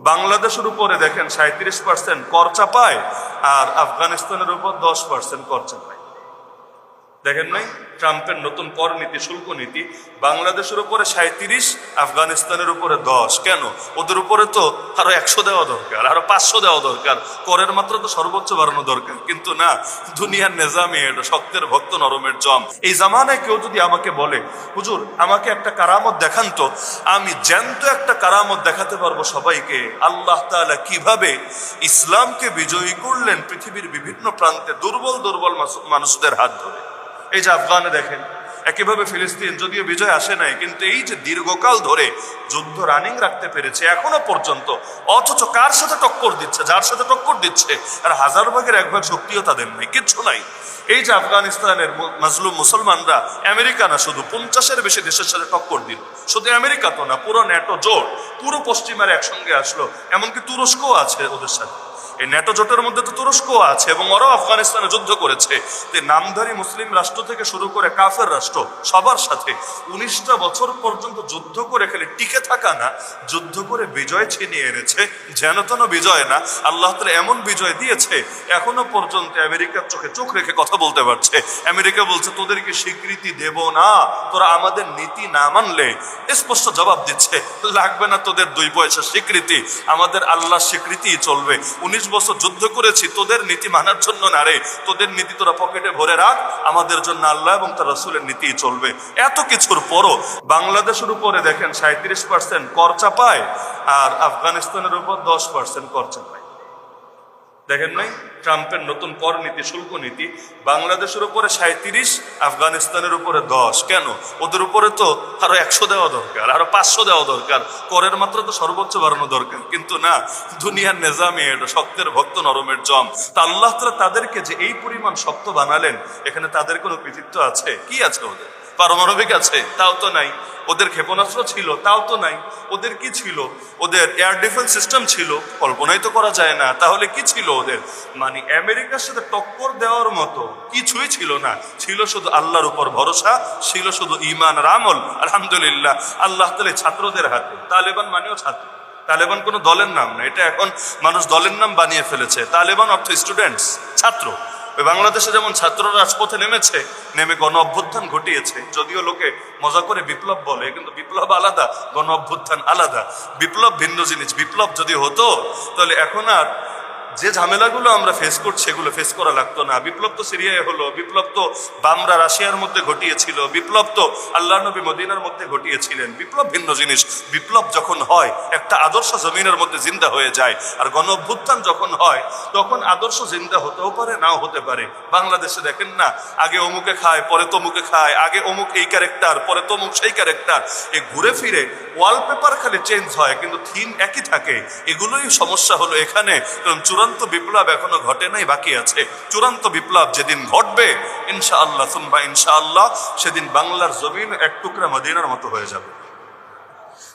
বাংলাদেশের উপরে দেখেন 37% কর চাপায়, আর আফগানিস্তানের উপর 10% কর চাপায়। দেখেন নাই ট্রাম্পের নতুন কর নীতি, শুল্ক নীতি, বাংলাদেশের উপরে 37, আফগানিস্তানের উপরে 10। কেন? ওদের উপরে তো আরো 100 দেওয়া দরকার, আরো 500 দেওয়া দরকার, করের মাত্রা তো সর্বোচ্চ বাড়ানো দরকার। কিন্তু না, দুনিয়ার নেজামে এটা শক্তের ভক্ত নরমের জম। এই জামানায় কেউ যদি আমাকে বলে, হুজুর আমাকে একটা কারামত দেখান তো, আমি জ্যান্ত একটা কারামত দেখাতে পারবো সবাইকে, আল্লাহ তাআলা কিভাবে ইসলামকে বিজয়ী করলেন পৃথিবীর বিভিন্ন প্রান্তে দুর্বল দুর্বল মানুষদের হাত ধরে। এই যে আফগানে দেখেন, একইভাবে ফিলিস্তিন, যদিও বিজয় আসে নাই, কিন্তু এই যে দীর্ঘকাল ধরে যুদ্ধ রানিং রাখতে পেরেছে এখনো পর্যন্ত, অথচ কার সাথে টক্কর দিচ্ছে? যার সাথে টক্কর দিচ্ছে আর 1000 ভাগের 1 ভাগ শক্তিও তাদের নেই, কিচ্ছু নাই। এই যে আফগানিস্তানের মাজলুম মুসলমানরা, আমেরিকা না শুধু 50-এর বেশি দেশের সাথে টক্কর দিল। শুধু আমেরিকা তো না, পুরো ন্যাটো জোট, পুরো পশ্চিমার একসঙ্গে আসলো, এমনকি তুরস্কও আছে ওদের সাথে। এই ন্যাটো জোটের মধ্যে তো তুরস্ক আছে, এবং ওরাও আফগানিস্তানে যুদ্ধ করেছে। নামধারী মুসলিম রাষ্ট্র থেকে শুরু করে কাফের রাষ্ট্র সবার সাথে 19টা বছর পর্যন্ত যুদ্ধ করে খেলে টিকে থাকা না, যুদ্ধ করে বিজয় ছিনিয়ে এনেছে। যেন তেন বিজয় না, আল্লাহ তাআলা এমন বিজয় দিয়েছে এখনো পর্যন্ত আমেরিকার চোখে চোখ রেখে কথা বলতে পারছে। আমেরিকা বলছে তোদেরকে স্বীকৃতি দেব না, তোরা আমাদের নীতি না মানলে। স্পষ্ট জবাব দিচ্ছে, লাগবে না তোদের 2 পয়সা স্বীকৃতি, আমাদের আল্লাহর স্বীকৃতি চলবে। 19 বছর যুদ্ধ করেছি তোদের নীতি মানার জন্য না রে, তোদের নীতি তোরা পকেটে ভরে রাখ, আমাদের জন্য আল্লাহ এবং তার রাসূলের নীতি চলবে। এত কিছুর পরও বাংলাদেশের উপরে দেখেন 37% কর চাপায়, আর আফগানিস্তানের উপর 10% কর চাপায়। দেখেন নাই ট্রাম্পের নতুন কর নীতি, শুল্ক নীতি, বাংলাদেশের উপরে 37, আফগানিস্তানের উপরে 10। কেন? ওদের উপরে তো আরো 100 দেওয়া দরকার, আরো 500 দেওয়া দরকার, করের মাত্রা তো সর্বোচ্চ বাড়ানো দরকার। কিন্তু না, দুনিয়ার নেজামে এটা শক্তের ভক্ত নরমের জম। তা আল্লাহ তাআলা তাদেরকে যে এই পরিমাণ শক্ত বানালেন, এখানে তাদের কোনো কৃতিত্ব আছে? কি আছে? ওদের পারমাণবিক আছে? তাও তো নাই। ওদের ক্ষেপণাস্ত্র ছিল? তাও তো নাই। ওদের কি ছিল? ওদের এয়ার ডিফেন্স সিস্টেম ছিল? কল্পনাই তো করা যায় না। তাহলে কি ছিল ওদের? মানে আমেরিকার সাথে টক্কর দেওয়ার মতো কিছুই ছিল না। ছিল শুধু আল্লাহর উপর ভরসা, ছিল শুধু ঈমান আর আমল। আলহামদুলিল্লাহ, আল্লাহ তাআলা ছাত্রদের হাতে। তালেবান মানেও ছাত্র, তালেবান কোনো দলের নাম না, এটা এখন মানুষ দলের নাম বানিয়ে ফেলেছে। তালেবান অর্থ স্টুডেন্টস, ছাত্র। বাংলাদেশে যেমন ছাত্ররা রাজপথে নেমেছে, নেমে গণ অভ্যুত্থান ঘটিয়েছে। যদিও লোকে মজা করে বিপ্লব বলে, কিন্তু বিপ্লব আলাদা, গণ অভ্যুত্থান আলাদা। বিপ্লব ভিন্ন জিনিস। বিপ্লব যদি হতো তাহলে এখন আর যে ঝামেলাগুলো আমরা ফেস করছি এগুলো ফেস করা লাগতো না। বিপ্লব তো সিরিয়ায় হলো, বিপ্লব তো বামরা রাশিয়ার মধ্যে ঘটিয়েছিল, বিপ্লব তো আল্লাহ নবী মদিনার মধ্যে ঘটিয়েছিলেন। বিপ্লব ভিন্ন জিনিস। বিপ্লব যখন হয় একটা আদর্শ জমিনের মধ্যে জিন্দা হয়ে যায়, আর গণ অভ্যুত্থান যখন হয় তখন আদর্শ জিন্দা হতেও পারে, নাও হতে পারে। বাংলাদেশে দেখেন না, আগে অমুকে খায়, পরে তমুকে খায়, আগে অমুক এই ক্যারেক্টার, পরে তমুক সেই ক্যারেক্টার। এই ঘুরে ফিরে ওয়ালপেপার খালি চেঞ্জ হয়, কিন্তু থিম একই থাকে। এগুলোই সমস্যা হলো এখানে। কারণ চূড়ান্ত বিপ্লব এখনো ঘটে নাই, বাকি আছে। চূড়ান্ত বিপ্লব যেদিন ঘটবে ইনশাআল্লাহ সুম্মা ইনশাআল্লাহ, সেদিন বাংলার জমিন এক টুকরা মদিনার মতো হয়ে যাবে।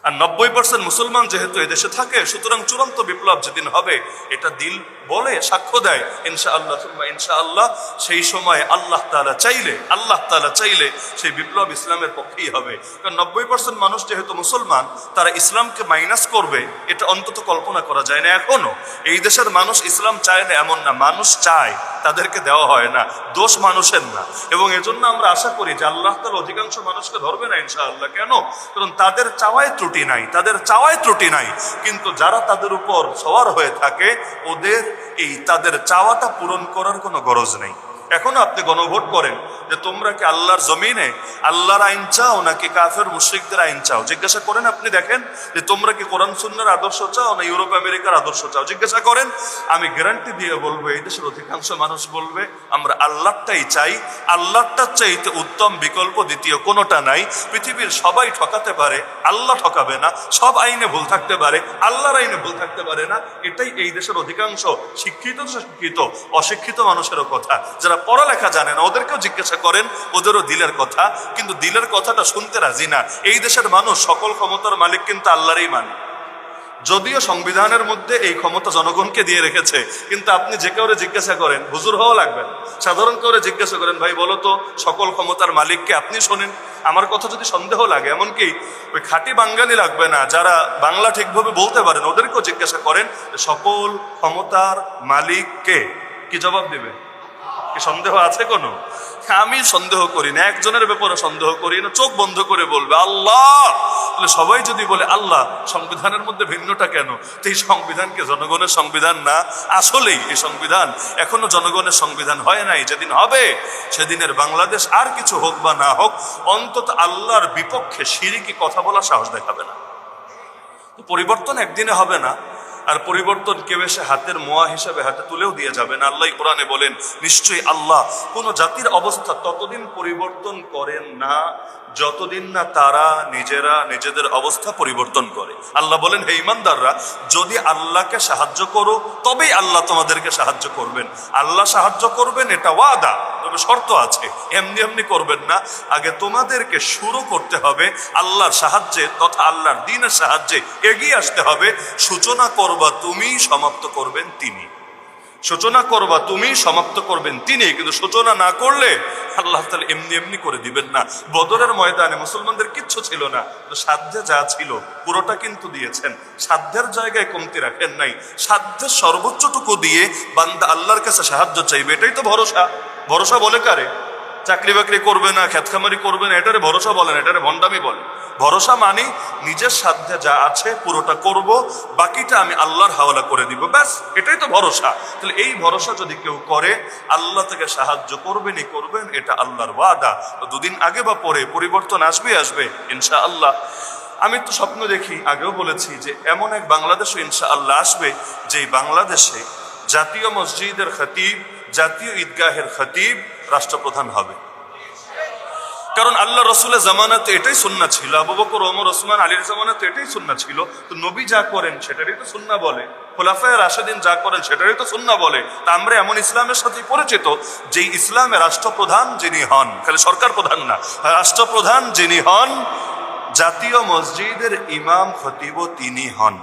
আর 90% মুসলমান যেহেতু এদেশে থাকে, সুতরাং চূড়ান্ত বিপ্লব যেদিন হবে, এটা দিল বলে, সাক্ষ্য দেয় ইনশাআল্লাহ সুম্মা ইনশাআল্লাহ, সেই সময় আল্লাহ তাআলা চাইলে সেই বিপ্লব ইসলামের পক্ষেই হবে। কারণ 90% মানুষ যেহেতু মুসলমান, তারা ইসলামকে মাইনাস করবে, এটা অন্তত কল্পনা করা যায় না। এখনো এই দেশের মানুষ ইসলাম চায় না এমন না, মানুষ চায়, তাদেরকে দেওয়া হয় না। দোষ মানুষের না। এবং এজন্য আমরা আশা করি যে আল্লাহ তাআলা অধিকাংশ মানুষকে ধরবে না ইনশাআল্লাহ। কেন? কারণ তাদের চাওয়ায় ত্রুটি নাই, কিন্তু যারা তাদের উপর সওয়ার হয়ে থাকে, ওদের এই তাদের চাওয়াটা পূরণ করার কোনো গরজ নেই। এখনো আপনি গণভোট করেন যে তোমরা কি আল্লাহর জমিনে আল্লাহর আইন চাও নাকি কাফের মুশরিকদের আইন চাও? জিজ্ঞাসা করেন, আপনি দেখেন যে তোমরা কি কোরআন সুন্নাহর আদর্শ চাও না ইউরোপ আমেরিকার আদর্শ চাও? জিজ্ঞাসা করেন। আমি গ্যারান্টি দিয়ে বলবো, এই দেশের অধিকাংশ মানুষ বলবে আমরা আল্লাহটাই চাই। আল্লাহটার চাইতে উত্তম বিকল্প দ্বিতীয় কোনোটা নাই। পৃথিবীর সবাই ঠকাতে পারে, আল্লাহ ঠকাবে না। সব আইনে ভুল থাকতে পারে, আল্লাহর আইনে ভুল থাকতে পারে না। এটাই এই দেশের অধিকাংশ শিক্ষিত অশিক্ষিত মানুষেরও কথা। যারা পড়ালেখা জানে না ওদেরকেও জিজ্ঞাসা করেন, ওদেরও দিলের কথা, কিন্তু দিলের কথাটা শুনতে রাজি না। এই দেশের মানুষ সকল ক্ষমতার মালিক কিন্তু আল্লাহরই মানে। যদিও সংবিধানের মধ্যে এই ক্ষমতা জনগণকে দিয়ে রেখেছে, কিন্তু আপনি যে কাউরে জিজ্ঞাসা করেন, হুজুর হওয়া লাগবে না, সাধারণ কাউরে জিজ্ঞাসা করেন, ভাই বলো তো সকল ক্ষমতার মালিককে, আপনি শোনেন, আমার কথা যদি সন্দেহ লাগে, এমনকি ওই খাঁটি বাঙালি লাগবে না, যারা বাংলা ঠিকভাবে বলতে পারেন ওদেরকেও জিজ্ঞাসা করেন সকল ক্ষমতার মালিককে, কি জবাব দিবে? কি সন্দেহ আছে কোনো? আমি সন্দেহ করি না, একজনের ব্যাপারে সন্দেহ করি না, চোখ বন্ধ করে বলবে আল্লাহ। সবাই যদি বলে আল্লাহ, সংবিধানের মধ্যে ভিন্নটা কেন? তো এই সংবিধানকে জনগণের সংবিধান না? আসলেই এই সংবিধান এখনো জনগণের সংবিধান হয় নাই। যেদিন হবে সেদিনের বাংলাদেশ আর কিছু হোক বা না হোক, অন্তত আল্লাহর বিপক্ষে শিরকি কথা বলার সাহস দেখাবে না। পরিবর্তন একদিনে হবে না, আর পরিবর্তন কেউ এসে হাতের মোয়া হিসাবে হাতে তুলেও দিয়ে যাবে না। আল্লাহ কোরআনে বলেন, নিশ্চয়ই আল্লাহ কোন জাতির অবস্থা ততদিন পরিবর্তন করেন না যতদিন না তারা নিজেরা নিজেদের অবস্থা পরিবর্তন করে। আল্লাহ বলেন, হে ইমানদাররা, যদি আল্লাহকে সাহায্য করো তবেই আল্লাহ তোমাদেরকে সাহায্য করবেন। আল্লাহ সাহায্য করবেন এটা ওয়াদা, তবে শর্ত আছে, এমনি এমনি করবেন না। আগে তোমাদেরকে শুরু করতে হবে আল্লাহর সাহায্যে তথা আল্লাহর দ্বীনের সাহায্যে এগিয়ে আসতে হবে। সূচনা করবা তুমি, সমাপ্ত করবেন তিনি। সূচনা করবা তুমি, সমাপ্ত করবেন তিনি, কিন্তু সূচনা না করলে আল্লাহ তাআলা এমনি এমনি করে দিবেন না। বদরের ময়দানে মুসলমানদের কিচ্ছু ছিল না, তো সাধ্যে যা ছিল পুরোটা কিন্তু দিয়েছেন, সাধ্যের জায়গায় কমতি রাখেন নাই। সাধ্যের সর্বোচ্চটুকু দিয়ে বান্দা আল্লাহর কাছে সাহায্য চাইবে, এটাই তো ভরসা। ভরসা বলে কারে? চাকরি বাকরি করবে না, খেতখামারি করবে না, এটারে ভরসা বলেন, এটারে ভণ্ডামি বলে। ভরসা মানে নিজের সাধ্যে যা আছে পুরোটা করব, বাকিটা আমি আল্লাহর হাওয়ালা করে দিব, ব্যাস, এটাই তো ভরসা। তাহলে এই ভরসা যদি কেউ করে, আল্লাহ থেকে সাহায্য করবেনই করবেন, এটা আল্লাহর ওয়াদা। তো দুদিন আগে বা পরে পরিবর্তন আসবে ইনশাআল্লাহ। আমি তো স্বপ্ন দেখি, আগেও বলেছি, যে এমন এক বাংলাদেশও ইনশাআল্লাহ আসবে, যেই বাংলাদেশে জাতীয় মসজিদের খতিব, জাতীয় ঈদগাহের খতিব রাষ্ট্রপ্রধান হবে। কারণ আল্লাহ রসুলের জামানাতে এটাই সুন্নাহ ছিল, আবু বকর, ওমর, ওসমান, আলীর জামানাতে এটাই সুন্নাহ ছিল। তো নবী যা করেন সেটারই তো সুন্নাহ বলে, খোলাফায়ে রাশেদিন যা করেন সেটারই তো সুন্নাহ বলে। তা আমরা এমন ইসলামের সাথে পরিচিত যে ইসলামে রাষ্ট্রপ্রধান যিনি হন, খালি সরকার প্রধান না, রাষ্ট্রপ্রধান যিনি হন, জাতীয় মসজিদের ইমাম খতিবও তিনি হন।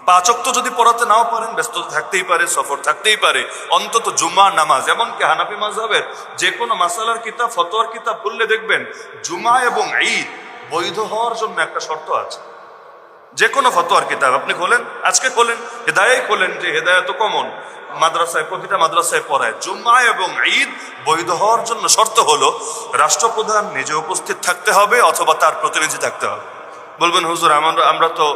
5 ওয়াক্ত যদি পড়াতে নাও পারেন, ব্যস্ততা থাকতেই পারে, সফর থাকতেই পারে, অন্তত জুমা নামাজ, এমনকি হানাফি মাযহাবের যে কোনো মাসালার কিতাব, ফতোয়ার কিতাব খুললে দেখবেন জুমা এবং ঈদ বৈধ হওয়ার জন্য একটা শর্ত আছে। যে কোনো ফতোয়ার কিতাব আপনি খোলেন, আজকে খোলেন, হেদায়ায় খোলেন, যে হেদায়া তো কমন, মাদ্রাসায়, প্রতিটা মাদ্রাসায় পড়ায়, জুম্মা এবং ঈদ বৈধ হওয়ার জন্য শর্ত হলো রাষ্ট্রপ্রধান নিজে উপস্থিত থাকতে হবে অথবা তার প্রতিনিধি থাকতে হবে। বলবেন হুজুর, আমরা তো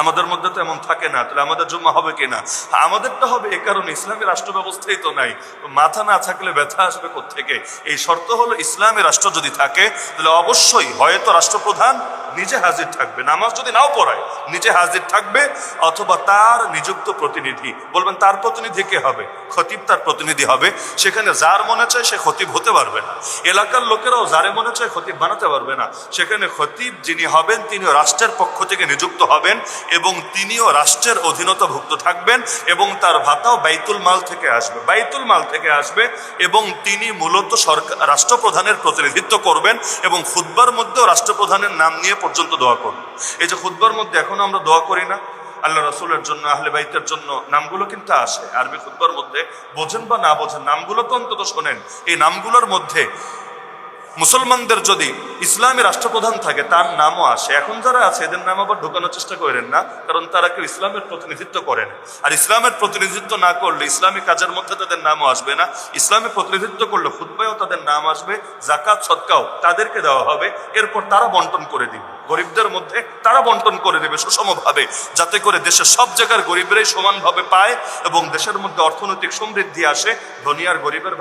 আমাদের মধ্যে তো এমন থাকে না, তাহলে আমাদের জুম্মা হবে কিনা? আমাদেরটা হবে, এ কারণে ইসলামী রাষ্ট্র ব্যবস্থাই তো নাই। মাথা না থাকলে ব্যথা আসবে কোত্থেকে? এই শর্ত হলো ইসলামী রাষ্ট্র যদি থাকে তাহলে অবশ্যই হয়তো রাষ্ট্রপ্রধান নিজে হাজির থাকবে, নামাজ যদি নাও পড়ায় নিজে হাজির থাকবে, অথবা তার নিযুক্ত প্রতিনিধি। বলবেন তার প্রতিনিধি কে হবে? খতিব তার প্রতিনিধি হবে। সেখানে যার মনে চায় সে খতিব হতে পারবে না, এলাকার লোকেরাও যারে মনে চায় খতিব বানাতে পারবে না। সেখানে খতিব যিনি হবেন তিনিও রাষ্ট্রের পক্ষ থেকে নিযুক্ত হবেন এবং তিনিও রাষ্ট্রের অধীনতাভুক্ত থাকবেন এবং তার ভাতাও বাইতুল মাল থেকে আসবে এবং তিনি মূলত সরকার রাষ্ট্রপ্রধানের প্রতিনিধিত্ব করবেন এবং খুতবার মধ্যেও রাষ্ট্রপ্রধানের নাম নিয়ে পর্যন্ত দোয়া করবেন। এই যে খুতবার মধ্যে এখনো আমরা দোয়া করি না, আল্লাহ রসুলের জন্য, আহলে বাইতের জন্য, নামগুলো কিন্তু আসে আরবি খুতবার মধ্যে। বোঝেন বা না বোঝেন, নামগুলো তো অন্তত শোনেন। এই নামগুলোর মধ্যে মুসলমানদের যদি ইসলামী রাষ্ট্রপ্রধান থাকে তার নামও আসে। এখন যারা আছে এদের নাম আবার ঢোকানোর চেষ্টা করেন না, কারণ তারা কেউ ইসলামের প্রতিনিধিত্ব করেন। আর ইসলামের প্রতিনিধিত্ব না করলে ইসলামী কাজের মধ্যে তাদের নামও আসবে না। ইসলামী প্রতিনিধিত্ব করলে খুতবায়ও তাদের নাম আসবে, জাকাত সদকাও তাদেরকে দেওয়া হবে। এরপর তারা বন্টন করে দিবে, গরিবদের মধ্যে তারা বন্টন করে দেবে সুষমভাবে, যাতে করে দেশের সব জায়গার গরিবরাই সমানভাবে পায় এবং দেশের মধ্যে অর্থনৈতিক সমৃদ্ধি আসে, ধনী আর গরিবের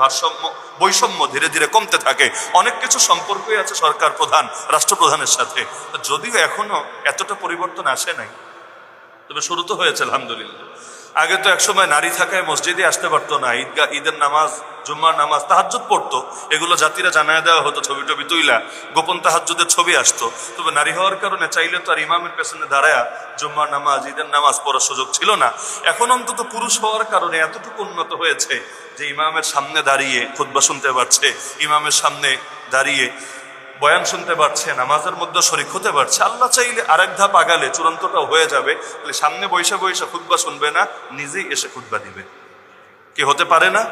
বৈষম্য ধীরে ধীরে কমতে থাকে। অনেক কিছু সম্পর্কই আছে সরকার প্রধান রাষ্ট্রপ্রধানের সাথে। যদিও এখনো এতটা পরিবর্তন আসে নাই, তবে শুরু তো হয়েছে আলহামদুলিল্লাহ। আগে তো একসময় নারী থাকায় মসজিদে আসতে পারতো না, ঈদের নামাজ, জুম্মার নামাজ, তাহাজ্জুদ পড়তো, এগুলো জাতিরা জানায় দেওয়া হতো, ছবি টবি তুইলা গোপন তাহাজ্জুদের ছবি আসতো। তবে নারী হওয়ার কারণে চাইলে তো আর ইমামের পেছনে দাঁড়ায়া জুম্মার নামাজ, ঈদের নামাজ পড়ার সুযোগ ছিল না। এখন অন্তত পুরুষ হওয়ার কারণে এতটুকু উন্নত হয়েছে যে ইমামের সামনে দাঁড়িয়ে খুতবা শুনতে পারছে, ইমামের সামনে দাঁড়িয়ে বয়ান শুনতে পারছে, নামাজের মধ্যে শরীক হতে পারছে, আল্লাহ চাইলে আরেক ধাপ আগালে চূড়ান্তটাও হয়ে যাবে, তাহলে সামনে বৈশা বৈশা খুতবা শুনবে না, নিজেই এসে খুতবা দিবে। কি হতে পারে না?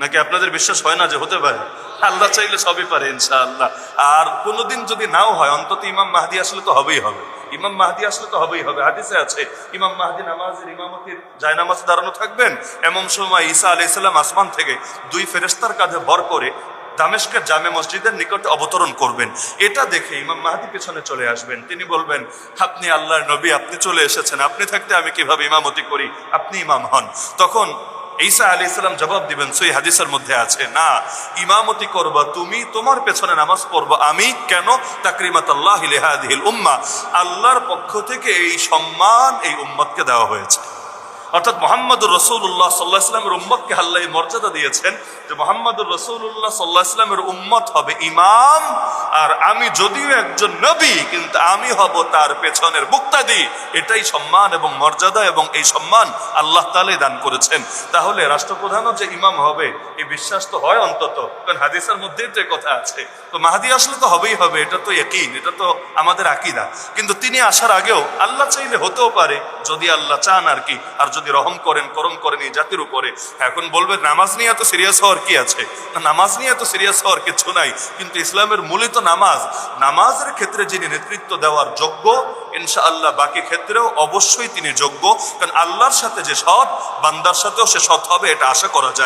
নাকি আপনাদের বিশ্বাস হয় না যে হতে পারে? আল্লাহ চাইলে সবই পারে ইনশাআল্লাহ। আর কোনোদিন যদি নাও হয়, অন্তত ইমাম মাহদি আসলে তো হবেই হবে। ইমাম মাহদি আসলে তো হবেই হবে। হাদিসে আছে ইমাম মাহদি নামাজের ইমামতির জায়নামাজে দাঁড়ানো থাকবেন, এমন সময় ঈসা আলাইহিস সালাম আসমান থেকে 2 ফেরেশতার কাঁধে ভর করে দামেস্কের জামে মসজিদের নিকটে অবতরণ করবেন। এটা দেখে ইমাম মাহদি পেছনে চলে আসবেন। তিনি বলবেন, আপনি আল্লাহর নবী, আপনি চলে এসেছেন, আপনি থাকতে আমি কিভাবে ইমামতি করি, আপনি ইমাম হন। তখন ঈসা আলাইহিস সালাম জবাব দিবেন, সহিহ হাদিসের মধ্যে আছে, না, ইমামতি করবা তুমি, তোমার পেছনে নামাজ পড়বো আমি। কেন? তাকরিমাতাল্লাহি লিহাদিহিল উম্মাহ, আল্লাহর পক্ষ থেকে এই সম্মান এই উম্মতকে দেওয়া হয়েছে। অর্থাৎ মুহাম্মদুর রাসূলুল্লাহ সাল্লাল্লাহু আলাইহি ওয়াসাল্লামের উম্মতকে আল্লাহ এই মর্যাদা দিয়েছেন যে মুহাম্মদুর রাসূলুল্লাহ সাল্লাল্লাহু আলাইহি ওয়াসাল্লামের উম্মত হবে ইমাম, আর আমি যদিও একজন নবী কিন্তু আমি হব তার পেছনের মুক্তাদি। এটাই সম্মান এবং মর্যাদা, এবং এই সম্মান আল্লাহ তাআলাই দান করেছেন। তাহলে রাষ্ট্রপ্রধানও যে ইমাম হবে এই বিশ্বাস তো হয় অন্তত, কারণ হাদিসের মধ্যেই তো কথা আছে। তো মাহদি আসলে তো হবেই হবে, এটা তো ইয়াকিন, এটা তো আমাদের আকীদা। কিন্তু তিনি আসার আগেও আল্লাহ চাইলে হতেও পারে, যদি আল্লাহ চান আর কি, আর যদি রহম করেন, করম করেন এই জাতির উপরে। এখন বলবে নামাজ নিয়ে এত সিরিয়াস হওয়ার কি আছে? না, নামাজ নিয়ে এত সিরিয়াস হওয়ার কিছু নাই, কিন্তু ইসলামের মূলই তো নামাজ। নামাজের ক্ষেত্রে যিনি নেতৃত্ব দেওয়ার যোগ্য, ইনশাআল্লাহ বাকি ক্ষেত্রেও অবশ্যই তিনি যোগ্য, কারণ আল্লাহর সাথে যে সৎ, বান্দার সাথেও সে সৎ হবে, এটা আশা করা যায়।